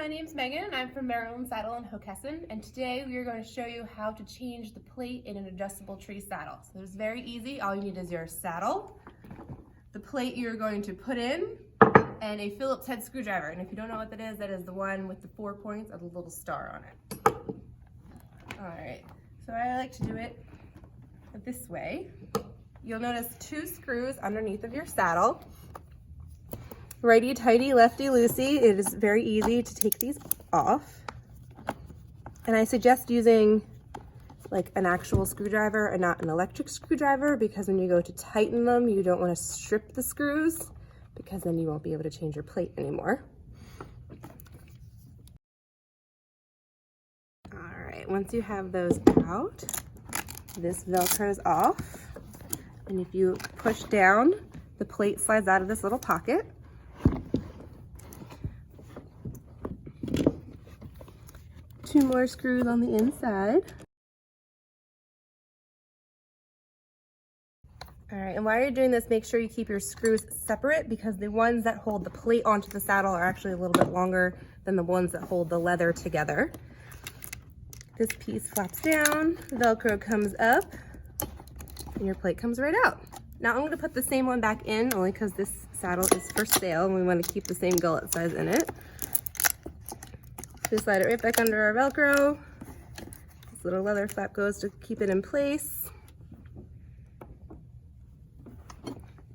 my name's Megan and I'm from Maryland Saddle in Hockessin, and today we are going to show you how to change the plate in an adjustable tree saddle. So it's very easy. All you need is your saddle, the plate you're going to put in, and a Phillips Head Screwdriver. And if you don't know what that is the one with the 4 points of the little star on it. Alright, so I like to do it this way. You'll notice 2 screws underneath of your saddle. Righty, tighty, lefty, loosey. It is very easy to take these off. And I suggest using like an actual screwdriver and not an electric screwdriver, because when you go to tighten them, you don't want to strip the screws, because then you won't be able to change your plate anymore. All right, once you have those out, this Velcro's off. And if you push down, the plate slides out of this little pocket. Two more screws on the inside. All right, and while you're doing this, make sure you keep your screws separate, because the ones that hold the plate onto the saddle are actually a little bit longer than the ones that hold the leather together. This piece flaps down, Velcro comes up, and your plate comes right out. Now I'm gonna put the same one back in, only because this saddle is for sale and we want to keep the same gullet size in it. Just slide it right back under our Velcro. This little leather flap goes to keep it in place.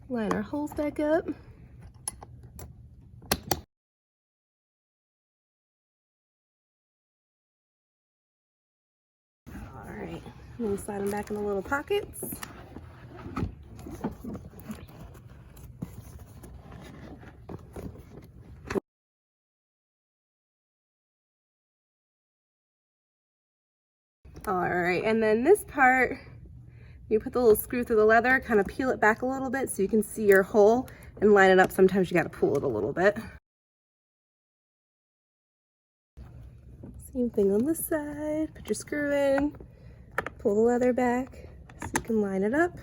Line our holes back up. All right, and then slide them back in the little pockets. All right, and then this part, you put the little screw through the leather, kind of peel it back a little bit so you can see your hole and line it up. Sometimes you got to pull it a little bit. Same thing on this side. Put your screw in, pull the leather back so you can line it up.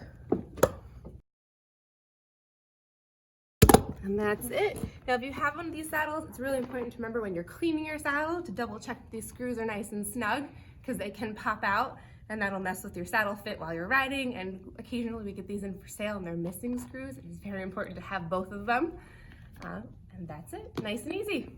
And that's it. Now, if you have one of these saddles, it's really important to remember when you're cleaning your saddle to double check that these screws are nice and snug, because they can pop out and that'll mess with your saddle fit while you're riding. And occasionally we get these in for sale and they're missing screws. It's very important to have both of them. And that's it, nice and easy.